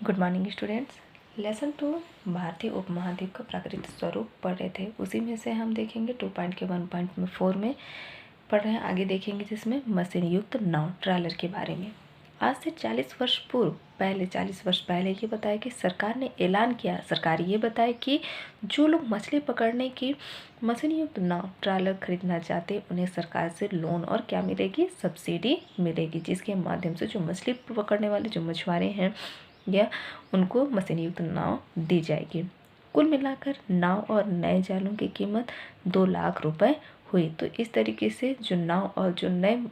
Good morning students. Lesson 2 भारतीय उपमहाद्वीप का प्राकृतिक स्वरूप पढ़ रहे थे, उसी में से हम देखेंगे 2.1.4 में पढ़ रहे हैं। आगे देखेंगे जिसमें मशीन युक्त नाव ट्रॉलर के बारे में। आज से 40 वर्ष पहले ये बताया कि सरकार ने ऐलान किया, सरकार ये बताए कि जो लोग मछली पकड़ने की मशीन युक्त नाव ट्रॉलर खरीदना चाहते उन्हें सरकार से लोन और क्या मिलेगी, सब्सिडी मिलेगी, जिसके माध्यम से जो मछली पकड़ने वाले जो मछुआरे हैं या उनको मशीन युक्त नाव दी जाएगी। कुल मिलाकर नाव और नए जालों की कीमत 2 लाख रुपए हुई। तो इस तरीके से जो नाव और जो नए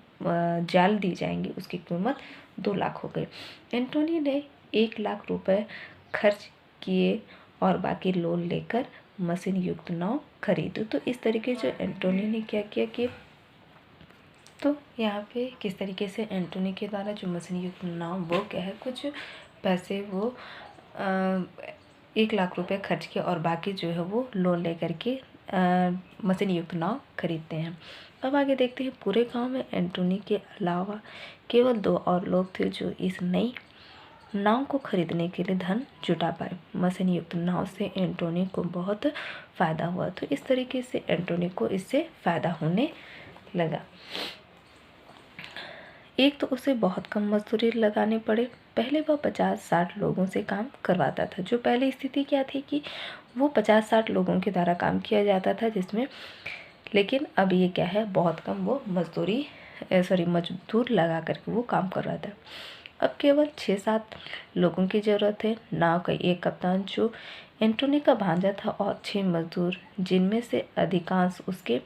जाल दी जाएंगे उसकी कीमत 2 लाख हो गई। एंटोनी ने 1 लाख रुपए खर्च किए और बाकी लोन लेकर मशीन युक्त नाव खरीदी। तो इस तरीके जो एंटोनी ने क्या किया कि तो यहाँ पे किस तरीके से एंटोनी के द्वारा जो मशीन युक्त नाव वो क्या है, कुछ पैसे वो 1 लाख रुपए खर्च किया और बाकी जो है वो लोन लेकर के मशीन युक्त नाव खरीदते हैं। अब आगे देखते हैं। पूरे गांव में एंटोनी के अलावा केवल 2 और लोग थे जो इस नई नाव को खरीदने के लिए धन जुटा पाए। मशीन युक्त नाव से एंटोनी को बहुत फ़ायदा हुआ। तो इस तरीके से एंटोनी को इससे फ़ायदा होने लगा। एक तो उसे बहुत कम मजदूरी लगाने पड़े। पहले वह 50-60 लोगों से काम करवाता था। जो पहले स्थिति क्या थी कि वो 50-60 लोगों के द्वारा काम किया जाता था जिसमें, लेकिन अब ये क्या है, बहुत कम वो मजदूर लगा करके वो काम कर रहा था। अब केवल 6-7 लोगों की ज़रूरत है। नाव का एक कप्तान जो एंटोनी का भांजा था और 6 मजदूर जिनमें से अधिकांश उसके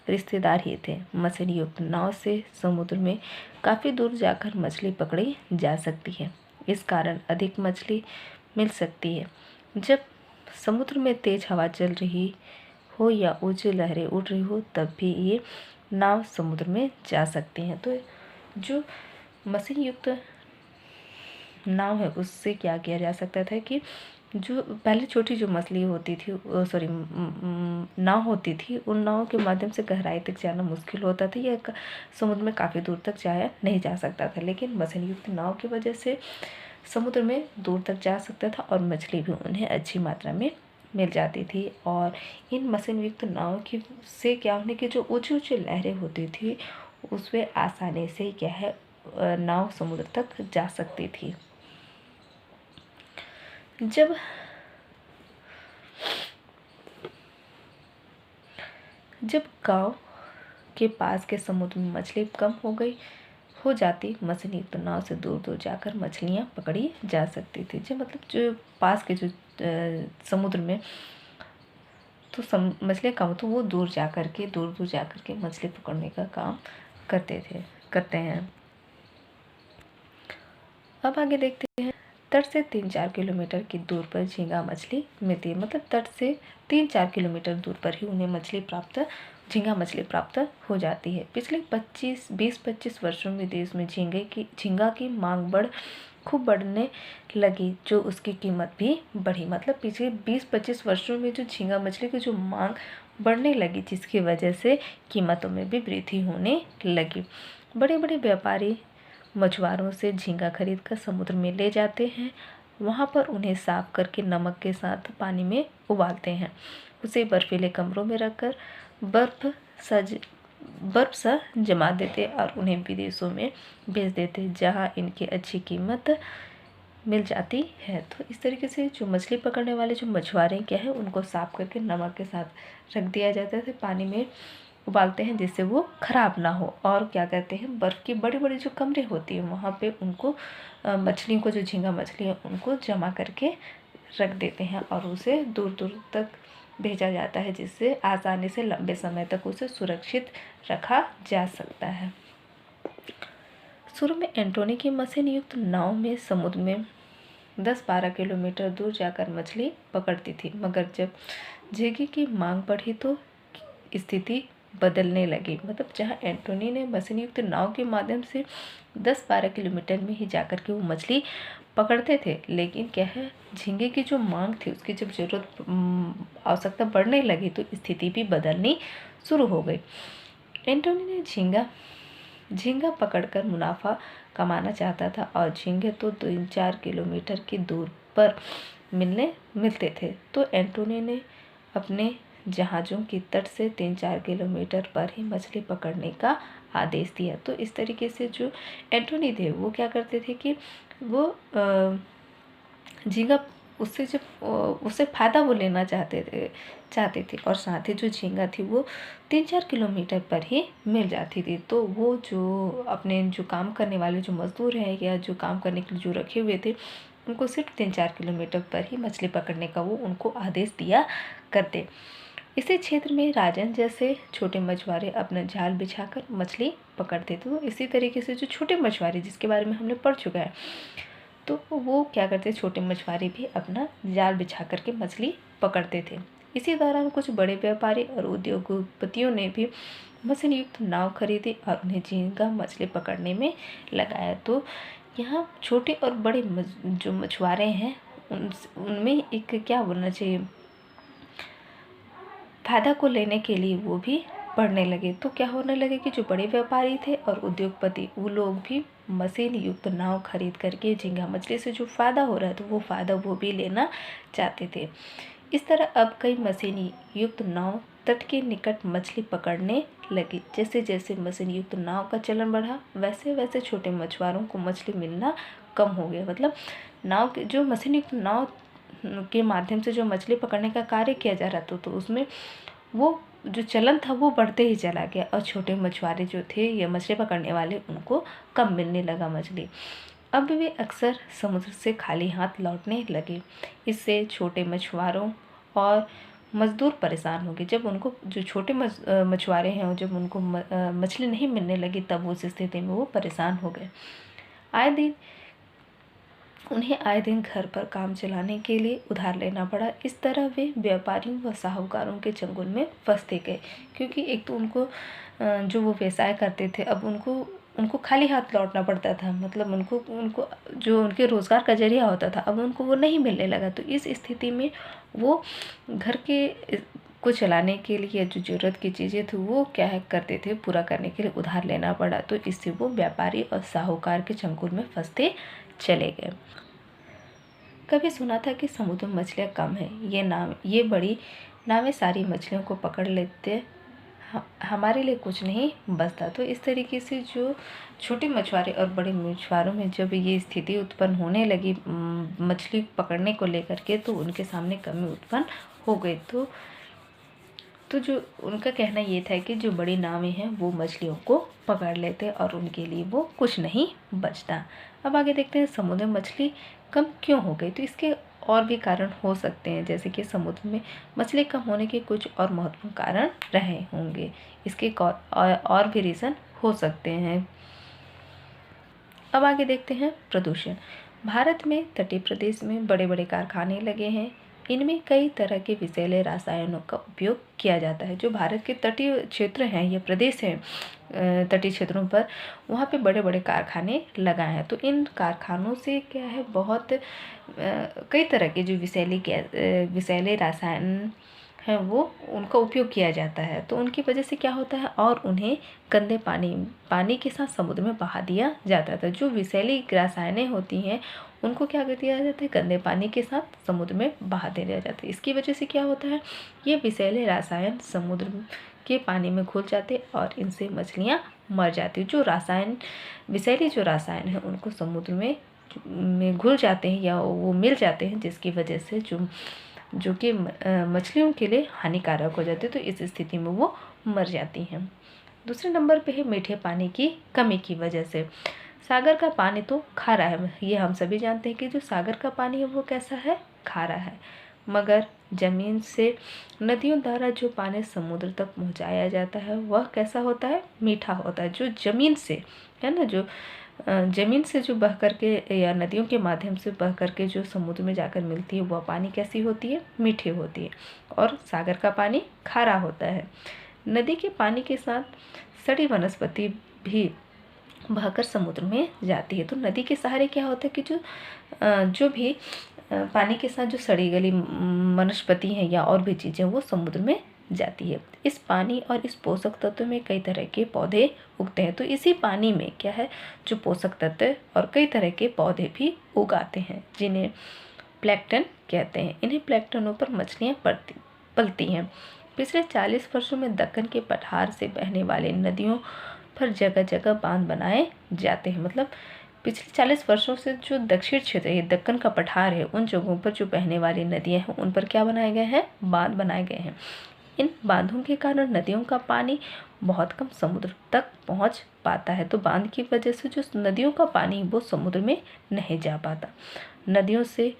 रिश्तेदार ही थे। मशीन युक्त नाव से समुद्र में काफ़ी दूर जाकर मछली पकड़ी जा सकती है। इस कारण अधिक मछली मिल सकती है। जब समुद्र में तेज हवा चल रही हो या ऊंची लहरें उड़ रही हो तब भी ये नाव समुद्र में जा सकती हैं। तो जो मशीन युक्त नाव है उससे क्या किया जा सकता था कि जो पहले छोटी जो मछली होती थी नाव होती थी, उन नावों के माध्यम से गहराई तक जाना मुश्किल होता था या समुद्र में काफ़ी दूर तक जाया नहीं जा सकता था। लेकिन मशीन युक्त नाव की वजह से समुद्र में दूर तक जा सकता था और मछली भी उन्हें अच्छी मात्रा में मिल जाती थी। और इन मशीन युक्त नाव की से क्या होने की जो ऊँची ऊँची लहरें होती थी उसमें आसानी से क्या है नाव समुद्र तक जा सकती थी। जब गांव के पास के समुद्र में मछली कम हो जाती, मछली तो नाव से दूर दूर जाकर मछलियां पकड़ी जा सकती थी। जो मतलब जो पास के जो समुद्र में तो मछलियाँ कम तो वो दूर जा कर के मछली पकड़ने का काम करते हैं। अब आगे देखते हैं। तट से 3-4 किलोमीटर की दूर पर झींगा मछली मिलती है। मतलब तट से 3-4 किलोमीटर दूर पर ही उन्हें झींगा मछली प्राप्त हो जाती है। पिछले 20-25 वर्षों में देश में झींगा की मांग खूब बढ़ने लगी, जो उसकी कीमत भी बढ़ी। मतलब पिछले 20-25 वर्षों में जो झींगा मछली की जो मांग बढ़ने लगी, जिसकी वजह से कीमतों में भी वृद्धि होने लगी। बड़े बड़े व्यापारी मछुआरों से झींगा खरीदकर समुद्र में ले जाते हैं। वहाँ पर उन्हें साफ करके नमक के साथ पानी में उबालते हैं। उसे बर्फीले कमरों में रखकर बर्फ सा जमा देते और उन्हें विदेशों में भेज देते, जहाँ इनकी अच्छी कीमत मिल जाती है। तो इस तरीके से जो मछली पकड़ने वाले जो मछुआरे क्या है उनको साफ करके नमक के साथ रख दिया जाता है, पानी में उबालते हैं जिससे वो ख़राब ना हो। और क्या कहते हैं, बर्फ़ की बड़ी बड़ी जो कमरे होती हैं वहाँ पे उनको मछलियों को, जो झींगा मछली है उनको जमा करके रख देते हैं और उसे दूर दूर तक भेजा जाता है, जिससे आसानी से लंबे समय तक उसे सुरक्षित रखा जा सकता है। शुरू में एंटोनी की मशीन युक्त नाव में समुद्र में 10-12 किलोमीटर दूर जाकर मछली पकड़ती थी, मगर जब झींगे की मांग बढ़ी तो स्थिति बदलने लगी। मतलब जहाँ एंटोनी ने मशीन युक्त नाव के माध्यम से 10-12 किलोमीटर में ही जाकर के वो मछली पकड़ते थे, लेकिन क्या है, झींगे की जो मांग थी उसकी जब आवश्यकता बढ़ने लगी तो स्थिति भी बदलनी शुरू हो गई। एंटोनी ने झींगा झींगा पकड़कर मुनाफा कमाना चाहता था और झींगे तो 3-4 किलोमीटर की दूर पर मिलते थे। तो एंटोनी ने अपने जहाज़ों की तट से 3-4 किलोमीटर पर ही मछली पकड़ने का आदेश दिया। तो इस तरीके से जो एंटोनी थे वो क्या करते थे कि वो झींगा उससे उससे फ़ायदा वो लेना चाहते थे और साथ ही जो झींगा थी वो 3-4 किलोमीटर पर ही मिल जाती थी। तो वो जो अपने जो काम करने वाले जो मज़दूर हैं या जो काम करने के लिए जो रखे हुए थे उनको सिर्फ 3-4 किलोमीटर पर ही मछली पकड़ने का वो उनको आदेश दिया करते। इसी क्षेत्र में राजन जैसे छोटे मछुआरे अपना जाल बिछाकर मछली पकड़ते थे। तो इसी तरीके से जो छोटे मछुआरे जिसके बारे में हमने पढ़ चुका है, तो वो क्या करते, छोटे मछुआरे भी अपना जाल बिछा करके मछली पकड़ते थे। इसी दौरान कुछ बड़े व्यापारी और उद्योगपतियों ने भी मशीन युक्त नाव खरीदी और उन्हें झींगा मछली पकड़ने में लगाया। तो यहाँ छोटे और बड़े जो मछुआरे हैं उनमें एक क्या बोलना चाहिए, फायदा को लेने के लिए वो भी बढ़ने लगे। तो क्या होने लगे कि जो बड़े व्यापारी थे और उद्योगपति वो लोग भी मशीन युक्त नाव खरीद करके झींगा मछली से जो फ़ायदा हो रहा था वो फ़ायदा वो भी लेना चाहते थे। इस तरह अब कई मशीन युक्त नाव तट के निकट मछली पकड़ने लगी। जैसे जैसे मशीन युक्त नाव का चलन बढ़ा वैसे वैसे छोटे मछुआरों को मछली मिलना कम हो गया। मतलब नाव के जो मशीन युक्त नाव के माध्यम से जो मछली पकड़ने का कार्य किया जा रहा था तो उसमें वो जो चलन था वो बढ़ते ही चला गया और छोटे मछुआरे जो थे या मछली पकड़ने वाले उनको कम मिलने लगा मछली। अब वे अक्सर समुद्र से खाली हाथ लौटने लगे। इससे छोटे मछुआरों और मज़दूर परेशान हो गए। जब उनको जो छोटे मछुआरे हैं जब उनको मछली नहीं मिलने लगी तब उस स्थिति में वो परेशान हो गए। उन्हें आए दिन घर पर काम चलाने के लिए उधार लेना पड़ा। इस तरह वे व्यापारियों व साहूकारों के चंगुल में फंसते गए, क्योंकि एक तो उनको जो वो व्यवसाय करते थे अब उनको खाली हाथ लौटना पड़ता था। मतलब उनको जो उनके रोज़गार का जरिया होता था अब उनको वो नहीं मिलने लगा। तो इस स्थिति में वो घर के को चलाने के लिए जो ज़रूरत की चीज़ें थी वो क्या है करते थे, पूरा करने के लिए उधार लेना पड़ा। तो इससे वो व्यापारी और साहूकार के चंगुल में फंसते चले गए। कभी सुना था कि समुद्र में मछलियाँ कम है, ये बड़ी नावें सारी मछलियों को पकड़ लेते, हमारे लिए कुछ नहीं बचता। तो इस तरीके से जो छोटे मछुआरे और बड़े मछुआरों में जब ये स्थिति उत्पन्न होने लगी मछली पकड़ने को लेकर के, तो उनके सामने कमी उत्पन्न हो गई। तो जो उनका कहना ये था कि जो बड़ी नावें हैं वो मछलियों को पकड़ लेते और उनके लिए वो कुछ नहीं बचता। अब आगे देखते हैं समुद्र में मछली कम क्यों हो गई। तो इसके और भी कारण हो सकते हैं, जैसे कि समुद्र में मछली कम होने के कुछ और महत्वपूर्ण कारण रहे होंगे। इसके और भी रीज़न हो सकते हैं। अब आगे देखते हैं प्रदूषण। भारत में तटीय प्रदेश में बड़े बड़े कारखाने लगे हैं। इनमें कई तरह के विषैले रसायनों का उपयोग किया जाता है। जो भारत के तटीय क्षेत्र हैं या प्रदेश हैं तटीय क्षेत्रों पर, वहाँ पे बड़े बड़े कारखाने लगाए हैं। तो इन कारखानों से क्या है बहुत कई तरह के जो विषैले रसायन हैं वो उनका उपयोग किया जाता है। तो उनकी वजह से क्या होता है और उन्हें गंदे पानी के साथ समुद्र में बहा दिया जाता था। जो विषैली रसायनें होती हैं उनको क्या कर दिया जाता है, गंदे पानी के साथ समुद्र में बहा दिया जाता है। इसकी वजह से क्या होता है, ये विषैले रसायन समुद्र के पानी में घुल जाते और इनसे मछलियाँ मर जाती। जो विषैली जो रसायन है उनको समुद्र में घुल जाते हैं या वो मिल जाते हैं, जिसकी वजह से जो कि मछलियों के लिए हानिकारक हो जाते हैं। तो इस स्थिति में वो मर जाती हैं। दूसरे नंबर पे है मीठे पानी की कमी की वजह से। सागर का पानी तो खारा है, ये हम सभी जानते हैं कि जो सागर का पानी है वो कैसा है, खारा है। मगर ज़मीन से नदियों द्वारा जो पानी समुद्र तक पहुंचाया जाता है वह कैसा होता है, मीठा होता है। जो ज़मीन से है ना, जो ज़मीन से जो बह करके या नदियों के माध्यम से बह करके जो समुद्र में जाकर मिलती है वह पानी कैसी होती है, मीठी होती है। और सागर का पानी खारा होता है। नदी के पानी के साथ सड़ी वनस्पति भी बहकर समुद्र में जाती है। तो नदी के सहारे क्या होता है कि जो भी पानी के साथ जो सड़ी गली वनस्पति हैं या और भी चीज़ें वो समुद्र में जाती है। इस पानी और इस पोषक तत्व में कई तरह के पौधे उगते हैं। तो इसी पानी में क्या है, जो पोषक तत्व और कई तरह के पौधे भी उगाते हैं, जिन्हें प्लैंकटन कहते हैं। इन्हीं प्लैंकटनों पर मछलियाँ पलती हैं। पिछले 40 वर्षों में दक्कन के पठार से बहने वाले नदियों पर जगह जगह बांध बनाए जाते हैं। मतलब पिछले 40 वर्षों से जो दक्षिण क्षेत्र है, दक्कन का पठार है, उन जगहों पर जो बहने वाली नदियाँ हैं उन पर क्या बनाए गए हैं, बांध बनाए गए हैं। इन बांधों के कारण नदियों का पानी बहुत कम समुद्र तक पहुंच पाता है। तो बांध की वजह से जो नदियों का पानी वो समुद्र में नहीं जा पाता। नदियों से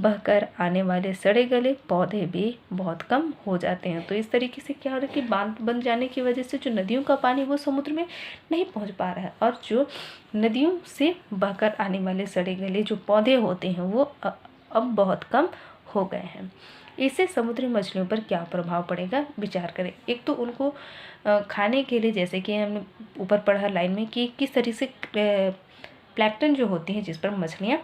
बहकर आने वाले सड़े गले पौधे भी बहुत कम हो जाते हैं। तो इस तरीके से क्या हो रहा है कि बांध बन जाने की वजह से जो नदियों का पानी वो समुद्र में नहीं पहुंच पा रहा है, और जो नदियों से बहकर आने वाले सड़े गले जो पौधे होते हैं वो अब बहुत कम हो गए हैं। इससे समुद्री मछलियों पर क्या प्रभाव पड़ेगा, विचार करें। एक तो उनको खाने के लिए, जैसे कि हमने ऊपर पढ़ा लाइन में कि किस तरह से प्लैंकटन जो होती हैं जिस पर मछलियाँ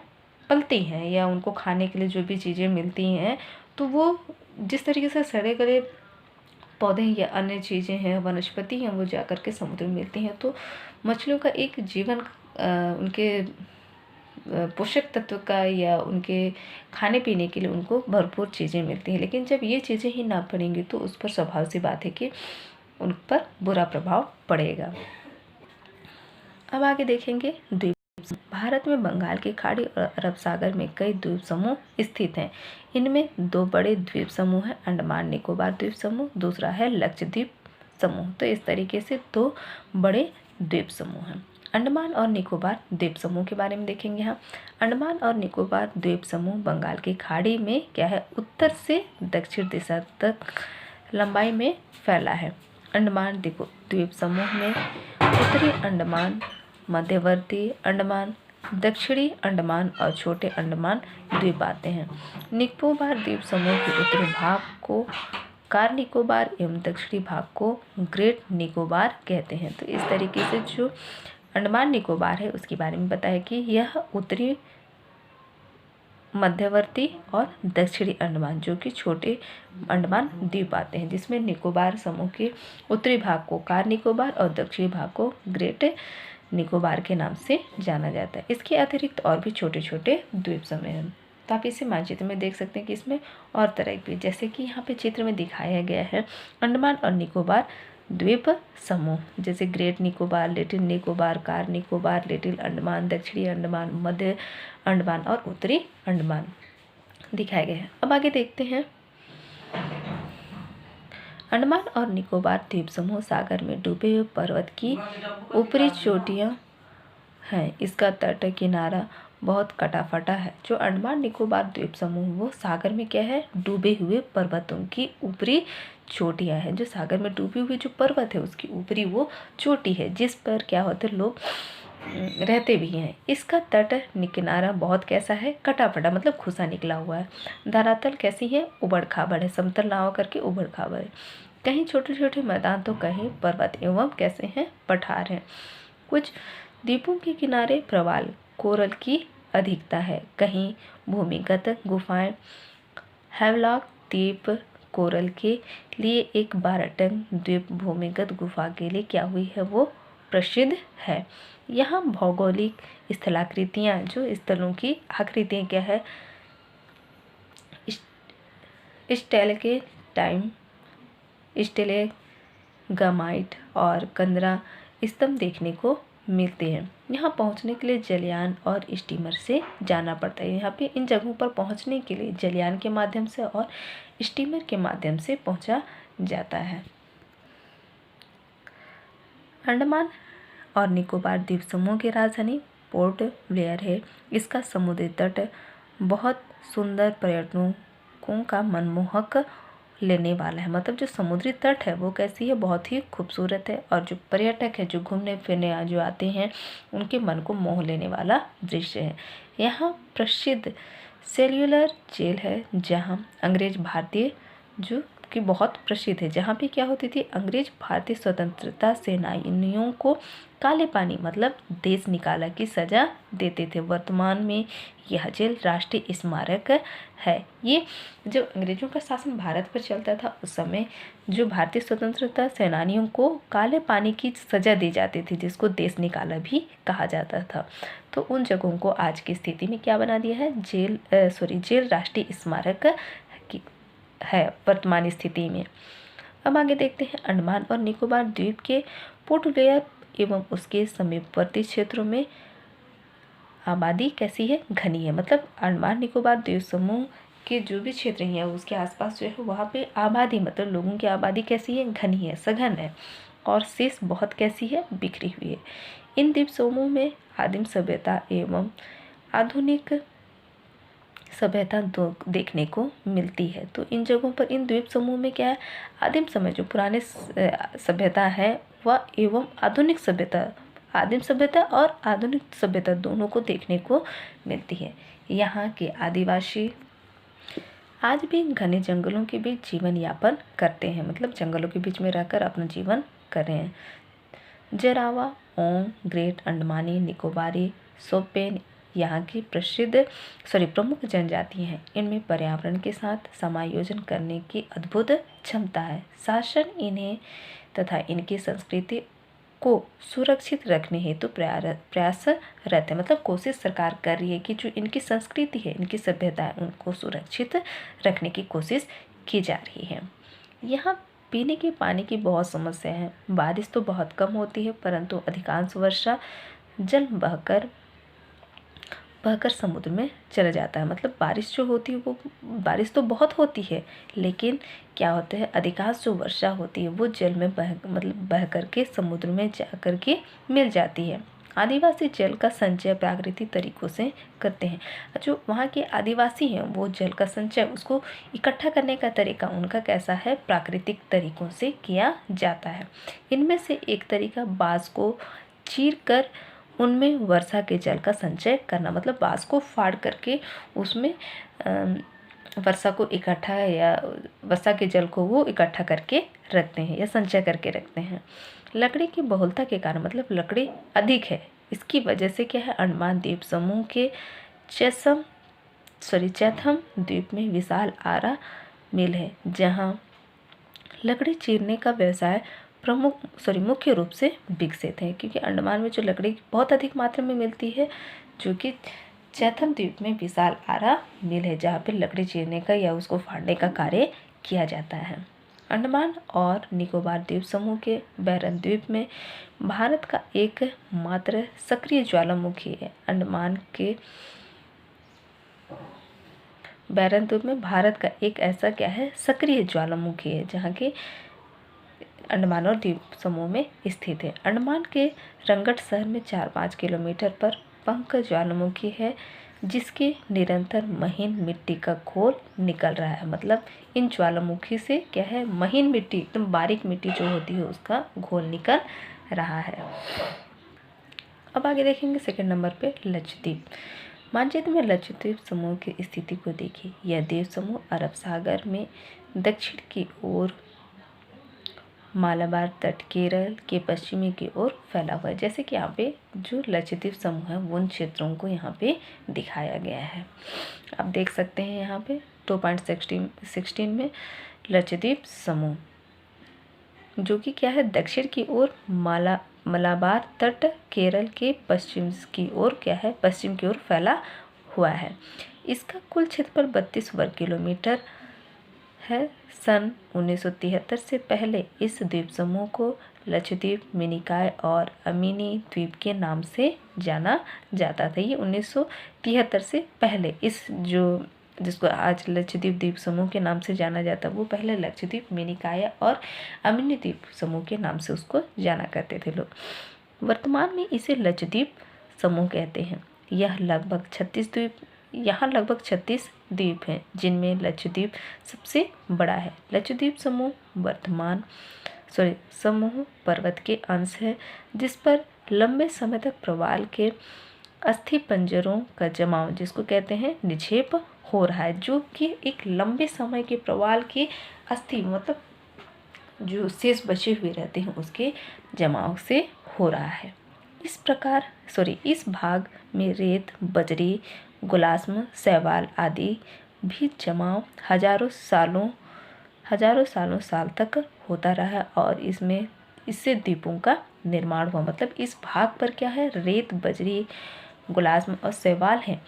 पलती हैं या उनको खाने के लिए जो भी चीज़ें मिलती हैं, तो वो जिस तरीके से सड़े गले पौधे या अन्य चीज़ें हैं, वनस्पति हैं, वो जाकर के समुद्र में मिलती हैं। तो मछलियों का एक जीवन उनके पोषक तत्व का या उनके खाने पीने के लिए उनको भरपूर चीज़ें मिलती हैं। लेकिन जब ये चीज़ें ही ना पड़ेंगी तो उस पर स्वभाव सी बात है कि उन पर बुरा प्रभाव पड़ेगा। अब आगे देखेंगे द्वीप। भारत में बंगाल की खाड़ी और अरब सागर में कई द्वीप समूह स्थित हैं। इनमें 2 बड़े द्वीप समूह हैं, अंडमान निकोबार द्वीप समूह, दूसरा है लक्षद्वीप समूह। तो इस तरीके से 2 बड़े द्वीप समूह हैं। अंडमान और निकोबार द्वीप समूह के बारे में देखेंगे यहाँ। अंडमान और निकोबार द्वीप समूह बंगाल की खाड़ी में क्या है, उत्तर से दक्षिण दिशा तक लंबाई में फैला है। अंडमान द्वीप समूह में उत्तरी अंडमान, मध्यवर्ती अंडमान, दक्षिणी अंडमान और छोटे अंडमान द्वीप आते हैं। निकोबार द्वीप समूह के उत्तरी भाग को कार निकोबार एवं दक्षिणी भाग को ग्रेट निकोबार कहते हैं। तो इस तरीके से जो अंडमान निकोबार है उसके बारे में बताया कि यह उत्तरी, मध्यवर्ती और दक्षिणी अंडमान जो कि छोटे अंडमान द्वीप आते हैं, जिसमें निकोबार समूह के उत्तरी भाग को कार निकोबार और दक्षिणी भाग को ग्रेट निकोबार के नाम से जाना जाता है। इसके अतिरिक्त और भी छोटे छोटे द्वीप समूह हैं। तो आप इसे मानचित्र में देख सकते हैं कि इसमें और तरह के, जैसे कि यहाँ पे चित्र में दिखाया गया है अंडमान और निकोबार द्वीप समूह, जैसे great Nicobar, little Nicobar, car Nicobar, little Andaman, दक्षिणी अंडमान, मध्य अंडमान और उत्तरी अंडमान दिखाए गए हैं। अब आगे देखते हैं। अंडमान और निकोबार द्वीप समूह सागर में डूबे हुए पर्वत की ऊपरी चोटियां हैं। इसका तट किनारा बहुत कटा-फटा है। जो अंडमान निकोबार द्वीप समूह वो सागर में क्या है, डूबे हुए पर्वतों की ऊपरी चोटियां है। जो सागर में डूबे हुए जो पर्वत है उसकी ऊपरी वो चोटी है, जिस पर क्या होते लोग रहते भी हैं। इसका तट किनारा बहुत कैसा है, कटा-फटा, मतलब खुसा निकला हुआ है। धरातल कैसी है, उबड़-खाबड़ है, समतल ना होकर के उबड़-खाबड़ है। कहीं छोटे छोटे मैदान तो कहीं पर्वत एवं कैसे हैं, पठार हैं। कुछ द्वीपों के किनारे प्रवाल कोरल की अधिकता है, कहीं भूमिगत गुफाएं। हैवलॉक द्वीप कोरल के लिए एक 12 टन द्वीप भूमिगत गुफा के लिए क्या हुई है, वो प्रसिद्ध है। यहाँ भौगोलिक स्थलाकृतियाँ, जो स्थलों की आकृतियाँ क्या है, स्टेलेगामाइट और कंदरा स्तंभ देखने को मिलते हैं। यहाँ पहुँचने के लिए जलयान और स्टीमर से जाना पड़ता है। यहाँ पे इन जगहों पर पहुँचने के लिए जलयान के माध्यम से और स्टीमर के माध्यम से पहुँचा जाता है। अंडमान और निकोबार द्वीप समूह की राजधानी पोर्ट ब्लेयर है। इसका समुद्री तट बहुत सुंदर, पर्यटकों का मनमोहक लेने वाला है। मतलब जो समुद्री तट है वो कैसी है, बहुत ही खूबसूरत है, और जो पर्यटक है जो घूमने फिरने जो आते हैं उनके मन को मोह लेने वाला दृश्य है। यहाँ प्रसिद्ध सेल्युलर जेल है, जहाँ अंग्रेज भारतीय जो की बहुत प्रसिद्ध है, जहाँ पे क्या होती थी, अंग्रेज भारतीय स्वतंत्रता सेनानियों को काले पानी मतलब देश निकाला की सजा देते थे। वर्तमान में यह जेल राष्ट्रीय स्मारक है। ये जब अंग्रेजों का शासन भारत पर चलता था उस समय जो भारतीय स्वतंत्रता सेनानियों को काले पानी की सजा दी जाती थी, जिसको देश निकाला भी कहा जाता था, तो उन जगहों को आज की स्थिति में क्या बना दिया है, जेल राष्ट्रीय स्मारक की है वर्तमान स्थिति में। अब आगे देखते हैं, अंडमान और निकोबार द्वीप के पोर्ट ब्लेयर एवं उसके समीपवर्ती क्षेत्रों में आबादी कैसी है, घनी है। मतलब अंडमान निकोबार द्वीप समूह के जो भी क्षेत्र हैं उसके आसपास जो है वहाँ पे आबादी मतलब लोगों की आबादी कैसी है, घनी है, सघन है, और शेष बहुत कैसी है, बिखरी हुई है। इन द्वीप समूह में आदिम सभ्यता एवं आधुनिक सभ्यता देखने को मिलती है। तो इन जगहों पर इन द्वीप समूह में क्या है, आदिम समय जो पुराने सभ्यता है वह एवं आधुनिक सभ्यता, आदिम सभ्यता और आधुनिक सभ्यता दोनों को देखने को मिलती है। यहाँ के आदिवासी आज भी घने जंगलों के बीच जीवन यापन करते हैं, मतलब जंगलों के बीच में रहकर अपना जीवन कर रहे हैं। जरावा, ओंग, ग्रेट अंडमानी, निकोबारी, सोपेन यहाँ की प्रमुख जनजाति हैं। इनमें पर्यावरण के साथ समायोजन करने की अद्भुत क्षमता है। शासन इन्हें तथा इनकी संस्कृति को सुरक्षित रखने हेतु प्रयासरत है। मतलब कोशिश सरकार कर रही है कि जो इनकी संस्कृति है, इनकी सभ्यता है, उनको सुरक्षित रखने की कोशिश की जा रही है। यहाँ पीने के पानी की बहुत समस्या है। बारिश तो बहुत कम होती है, परंतु अधिकांश वर्षा जल बहकर समुद्र में चला जाता है। मतलब बारिश जो होती है वो बारिश तो बहुत होती है, लेकिन क्या होता है, अधिकांश जो वर्षा होती है वो जल में बह करके समुद्र में जा करके मिल जाती है। आदिवासी जल का संचय प्राकृतिक तरीकों से करते हैं। जो वहाँ के आदिवासी हैं वो जल का संचय, उसको इकट्ठा करने का तरीका उनका कैसा है, प्राकृतिक तरीकों से किया जाता है। इनमें से एक तरीका बाँस को चीर कर उनमें वर्षा के जल का संचय करना, मतलब बाँस को फाड़ करके उसमें वर्षा को इकट्ठा या वर्षा के जल को वो इकट्ठा करके रखते हैं या संचय करके रखते हैं। लकड़ी की बहुलता के कारण, मतलब लकड़ी अधिक है, इसकी वजह से क्या है, अंडमान द्वीप समूह के चैथम द्वीप में विशाल आरा मिल है, जहाँ लकड़ी चीरने का व्यवसाय मुख्य रूप से विकसित है। क्योंकि अंडमान में जो लकड़ी बहुत अधिक मात्रा में मिलती है, जो कि चैथम द्वीप में विशाल आरा मिल है, जहाँ पे लकड़ी चीरने का या उसको फाड़ने का कार्य किया जाता है। अंडमान और निकोबार द्वीप समूह के बैरन द्वीप में भारत का एक मात्र सक्रिय ज्वालामुखी है। अंडमान के बैरन द्वीप में भारत का एक ऐसा क्या है, सक्रिय ज्वालामुखी है, जहाँ के अंडमान और द्वीप समूह में स्थित है। अंडमान के रंगट शहर में 4-5 किलोमीटर पर पंख ज्वालामुखी है, जिसके निरंतर महीन मिट्टी का घोल निकल रहा है। मतलब इन ज्वालामुखी से क्या है, महीन मिट्टी, एकदम बारीक मिट्टी जो होती है उसका घोल निकल रहा है। अब आगे देखेंगे सेकंड नंबर पे लक्षद्वीप। मानचित्र में लक्षद्वीप समूह की स्थिति को देखिए। यह द्वीप समूह अरब सागर में दक्षिण की ओर मालाबार तट केरल के पश्चिमी की ओर फैला हुआ है। जैसे कि यहाँ पे जो लक्षद्वीप समूह है उन क्षेत्रों को यहाँ पे दिखाया गया है। आप देख सकते हैं यहाँ पे 2.16 में लक्षद्वीप समूह जो कि क्या है, दक्षिण की ओर मालाबार तट केरल के पश्चिम की ओर क्या है, पश्चिम की ओर फैला हुआ है। इसका कुल क्षेत्रफल 32 वर्ग किलोमीटर है। सन 1973 से पहले इस द्वीप समूह को लक्षद्वीप, मिनिकॉय और अमीनी द्वीप के नाम से जाना जाता था। ये 1973 से पहले इस जिसको आज लक्षद्वीप द्वीप समूह के नाम से जाना जाता है, वो पहले लक्षद्वीप, मिनिकॉय और अमीनी द्वीप समूह के नाम से उसको जाना करते थे लोग। वर्तमान में इसे लक्षद्वीप समूह कहते हैं। यहाँ लगभग 36 द्वीप हैं, जिनमें लक्षद्वीप सबसे बड़ा है। लक्षद्वीप समूह पर्वत के अंश है, जिस पर लंबे समय तक प्रवाल के अस्थि पंजरों का जमाव जिसको कहते हैं निक्षेप हो रहा है, जो कि एक लंबे समय के प्रवाल के अस्थि मतलब जो शेष बचे हुए रहते हैं उसके जमाव से हो रहा है। इस भाग में रेत, बजरी, गुलास्म, शैवाल आदि भी जमाव हजारों साल तक होता रहा और इससे द्वीपों का निर्माण हुआ। मतलब इस भाग पर क्या है, रेत, बजरी, गुलास्म और शैवाल हैं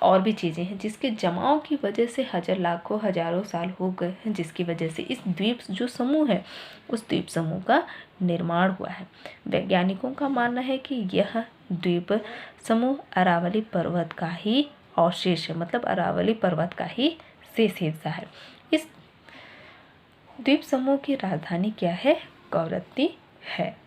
और भी चीज़ें हैं जिसके जमाव की वजह से हजारों साल हो गए हैं, जिसकी वजह से इस द्वीप जो समूह है उस द्वीप समूह का निर्माण हुआ है। वैज्ञानिकों का मानना है कि यह द्वीप समूह अरावली पर्वत का ही अवशेष है, मतलब अरावली पर्वत का ही शेष हिस्सा है। इस द्वीप समूह की राजधानी क्या है, कवरत्ती है।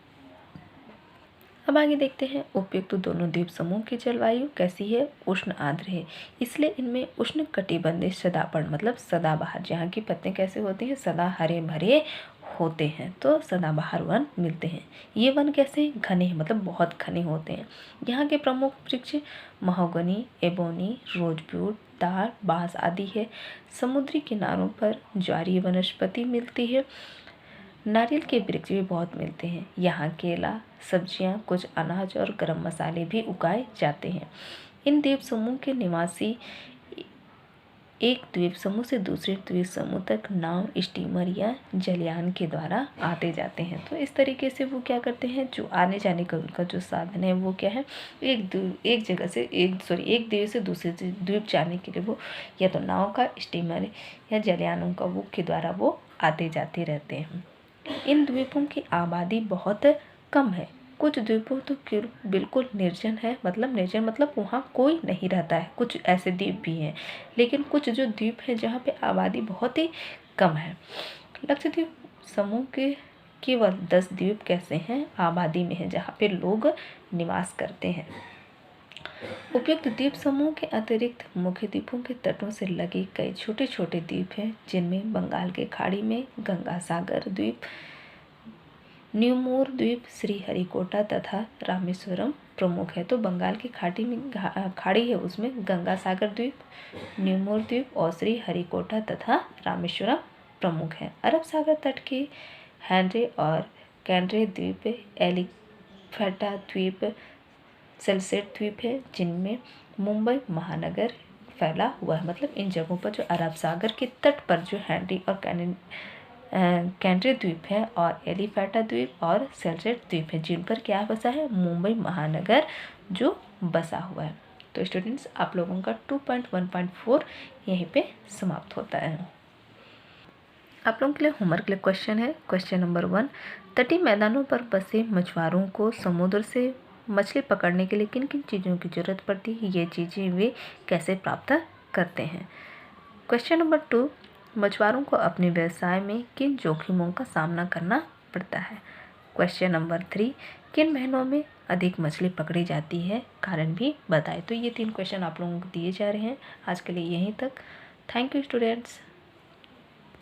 अब आगे देखते हैं उपयुक्त दोनों द्वीप समूह की जलवायु कैसी है, उष्ण आर्द्र है, इसलिए इनमें उष्ण कटिबंधीय सदापर्ण मतलब सदाबहार, जहाँ की पत्ते कैसे होते हैं, सदा हरे भरे होते हैं, तो सदाबहार वन मिलते हैं। ये वन कैसे घने हैं, मतलब बहुत घने होते हैं। यहाँ के प्रमुख वृक्ष महोगनी, एबोनी, रोजवुड, ताड़, बांस आदि है। समुद्री किनारों पर ज्वारीय वनस्पति मिलती है। नारियल के वृक्ष भी बहुत मिलते हैं। यहाँ केला, सब्जियाँ, कुछ अनाज और गरम मसाले भी उगाए जाते हैं। इन द्वीप समूह के निवासी एक द्वीप समूह से दूसरे द्वीप समूह तक नाव, स्टीमर या जलयान के द्वारा आते जाते हैं। तो इस तरीके से वो क्या करते हैं, जो आने जाने का उनका जो साधन है वो क्या है, एक द्वीप से दूसरे द्वीप जाने के लिए वो या तो नाव का, स्टीमर या जलयानों का वो के द्वारा वो आते जाते रहते हैं। इन द्वीपों की आबादी बहुत कम है। कुछ द्वीपों तो बिल्कुल निर्जन है, मतलब वहाँ कोई नहीं रहता है। कुछ ऐसे द्वीप भी हैं, लेकिन कुछ जो द्वीप हैं जहाँ पे आबादी बहुत ही कम है। लक्षद्वीप समूह के केवल 10 द्वीप कैसे हैं, आबादी में हैं, जहाँ पे लोग निवास करते हैं। उपयुक्त द्वीप समूह के अतिरिक्त मुख्य द्वीपों के तटों से लगे कई छोटे छोटे द्वीप हैं, जिनमें बंगाल के खाड़ी में गंगासागर द्वीप, न्यूमोर द्वीप, श्रीहरिकोटा तथा रामेश्वरम प्रमुख है। तो बंगाल की खाड़ी है, उसमें गंगासागर द्वीप, न्यूमोर द्वीप और श्रीहरिकोटा तथा रामेश्वरम प्रमुख है। अरब सागर तट के हैंड्रे और कैंड्रे द्वीप, एलिफेटा द्वीप, सेल्सेट द्वीप है, जिनमें मुंबई महानगर फैला हुआ है। मतलब इन जगहों पर जो अरब सागर के तट पर जो हैंड्री और कैंड्रे द्वीप है और एलिफेटा द्वीप और सेल्सेट द्वीप है, जिन पर क्या बसा है, मुंबई महानगर जो बसा हुआ है। तो स्टूडेंट्स, आप लोगों का 2.1.4 यहीं पे समाप्त होता है। आप लोगों के लिए होमवर्क के लिए क्वेश्चन है। क्वेश्चन नंबर 1, तटीय मैदानों पर बसे मछुआरों को समुद्र से मछली पकड़ने के लिए किन किन चीज़ों की जरूरत पड़ती है, ये चीज़ें वे कैसे प्राप्त करते हैं। क्वेश्चन नंबर 2, मछुआरों को अपने व्यवसाय में किन जोखिमों का सामना करना पड़ता है। क्वेश्चन नंबर 3, किन महीनों में अधिक मछली पकड़ी जाती है, कारण भी बताएं। तो ये 3 क्वेश्चन आप लोगों को दिए जा रहे हैं। आज के लिए यहीं तक। Thank you students.